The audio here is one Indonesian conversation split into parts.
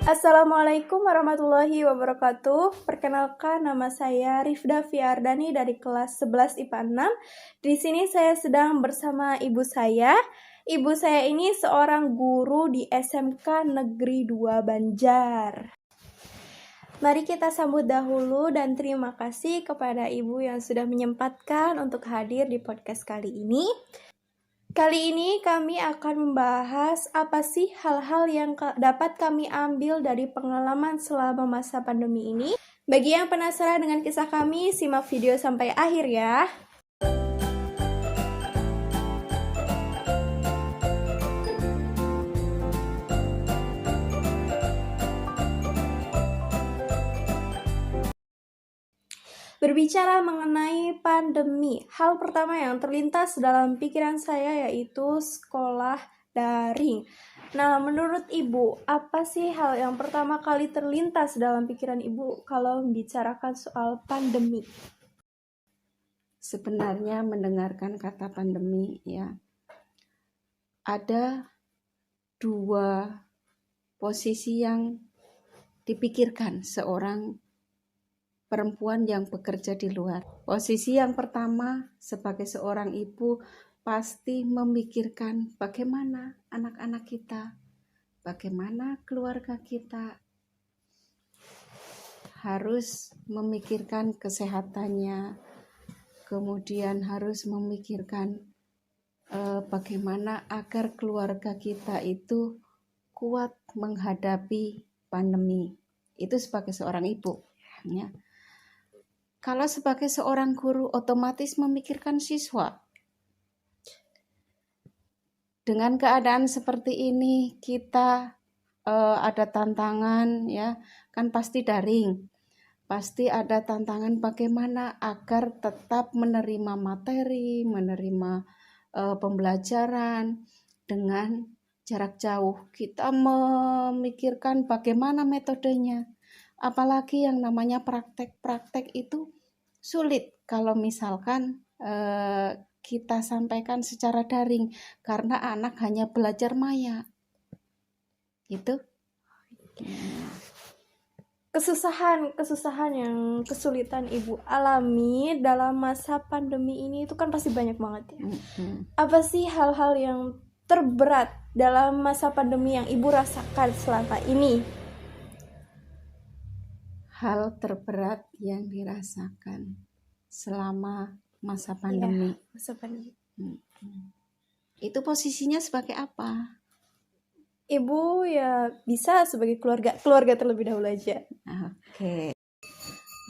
Assalamualaikum warahmatullahi wabarakatuh. Perkenalkan, nama saya Rifda Fiardani dari kelas 11 IPA 6. Di sini saya sedang bersama ibu saya. Ibu saya ini seorang guru di SMK Negeri 2 Banjar. Mari kita sambut dahulu dan terima kasih kepada ibu yang sudah menyempatkan untuk hadir di podcast kali ini. Kali ini kami akan membahas apa sih hal-hal yang dapat kami ambil dari pengalaman selama masa pandemi ini. Bagi yang penasaran dengan kisah kami, simak video sampai akhir ya. Berbicara mengenai pandemi, hal pertama yang terlintas dalam pikiran saya yaitu sekolah daring. Nah, menurut Ibu, apa sih hal yang pertama kali terlintas dalam pikiran Ibu kalau membicarakan soal pandemi? Sebenarnya mendengarkan kata pandemi ya, ada dua posisi yang dipikirkan seorang perempuan yang bekerja di luar. Posisi yang pertama, sebagai seorang ibu pasti memikirkan bagaimana anak-anak kita, bagaimana keluarga kita, harus memikirkan kesehatannya, kemudian harus memikirkan bagaimana agar keluarga kita itu kuat menghadapi pandemi. Itu sebagai seorang ibu ya. Kalau sebagai seorang guru otomatis memikirkan siswa. Dengan keadaan seperti ini kita ada tantangan ya, kan pasti daring. Pasti ada tantangan bagaimana agar tetap menerima materi, menerima pembelajaran dengan jarak jauh. Kita memikirkan bagaimana metodenya. Apalagi yang namanya praktek-praktek itu sulit kalau misalkan kita sampaikan secara daring karena anak hanya belajar maya. Itu. Kesusahan yang kesulitan Ibu alami dalam masa pandemi ini itu kan pasti banyak banget ya. Apa sih hal-hal yang terberat dalam masa pandemi yang Ibu rasakan selama ini? Hal terberat yang dirasakan selama masa pandemi. Ya, masa pandemi. Itu posisinya sebagai apa? Ibu ya bisa sebagai keluarga terlebih dahulu aja. Oke.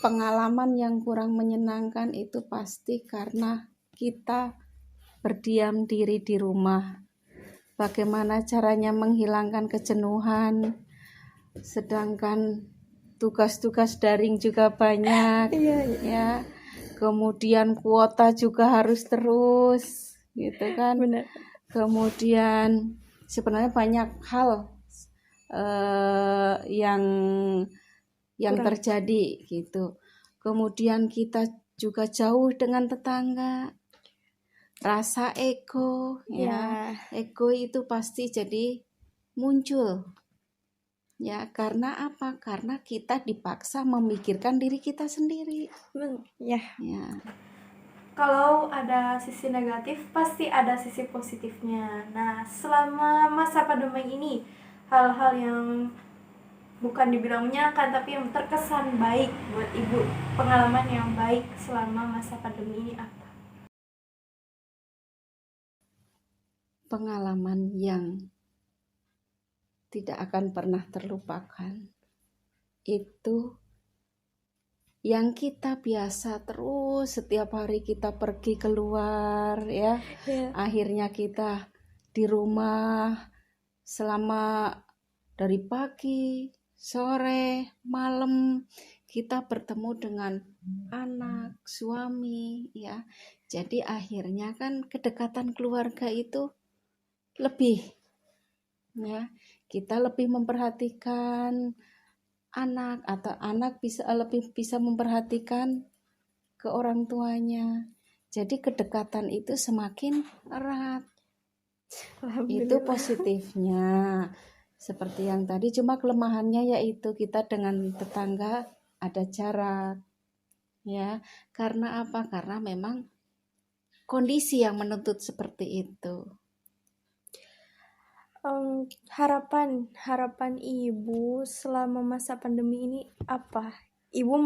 Pengalaman yang kurang menyenangkan itu pasti karena kita berdiam diri di rumah. Bagaimana caranya menghilangkan kejenuhan, sedangkan tugas-tugas daring juga banyak. Ya. Kemudian kuota juga harus terus, gitu kan? Benar. Kemudian sebenarnya banyak hal yang terjadi gitu. Kemudian kita juga jauh dengan tetangga. Rasa ego ya. Ego itu pasti jadi muncul. Ya, karena apa? Karena kita dipaksa memikirkan diri kita sendiri. Ya. Kalau ada sisi negatif, pasti ada sisi positifnya. Nah, selama masa pandemi ini, hal-hal yang bukan dibilang menyenangkan, tapi yang terkesan baik buat Ibu, pengalaman yang baik selama masa pandemi ini apa? Pengalaman yang tidak akan pernah terlupakan itu yang kita biasa terus setiap hari kita pergi keluar ya. Akhirnya kita di rumah selama dari pagi, sore, malam kita bertemu dengan anak, suami ya. Jadi akhirnya kan kedekatan keluarga itu lebih ya. Kita lebih memperhatikan anak atau anak lebih bisa memperhatikan ke orang tuanya. Jadi kedekatan itu semakin erat. Itu positifnya. seperti yang tadi, cuma kelemahannya yaitu kita dengan tetangga ada jarak, ya. Karena apa? Karena memang kondisi yang menuntut seperti itu. Harapan ibu selama masa pandemi ini apa? Ibu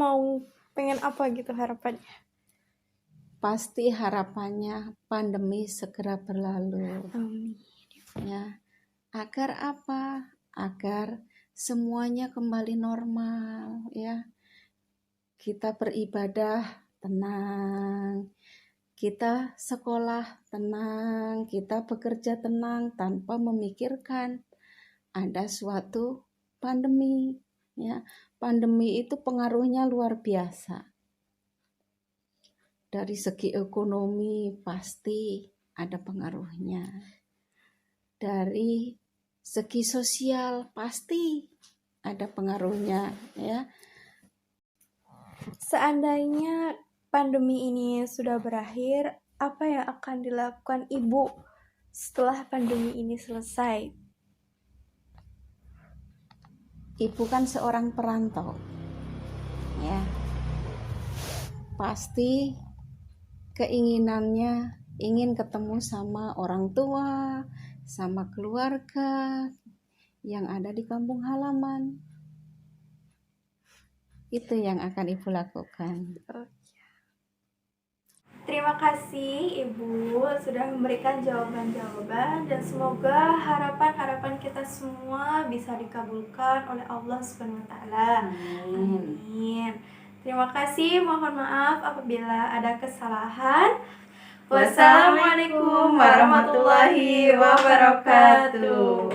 pengen apa gitu harapannya? Pasti harapannya pandemi segera berlalu. Ya, agar apa? Agar semuanya kembali normal, ya. Kita beribadah tenang, kita sekolah tenang, kita bekerja tenang tanpa memikirkan ada suatu pandemi, ya. Pandemi itu pengaruhnya luar biasa. Dari segi ekonomi pasti ada pengaruhnya. Dari segi sosial pasti ada pengaruhnya, ya. Seandainya pandemi ini sudah berakhir, apa yang akan dilakukan ibu setelah pandemi ini selesai? Ibu kan seorang perantau, ya. Pasti keinginannya ingin ketemu sama orang tua, sama keluarga yang ada di kampung halaman. Itu yang akan ibu lakukan. Terima kasih Ibu sudah memberikan jawaban-jawaban dan semoga harapan-harapan kita semua bisa dikabulkan oleh Allah Subhanahu wa taala. Amin. Terima kasih, mohon maaf apabila ada kesalahan. Wassalamualaikum warahmatullahi wabarakatuh.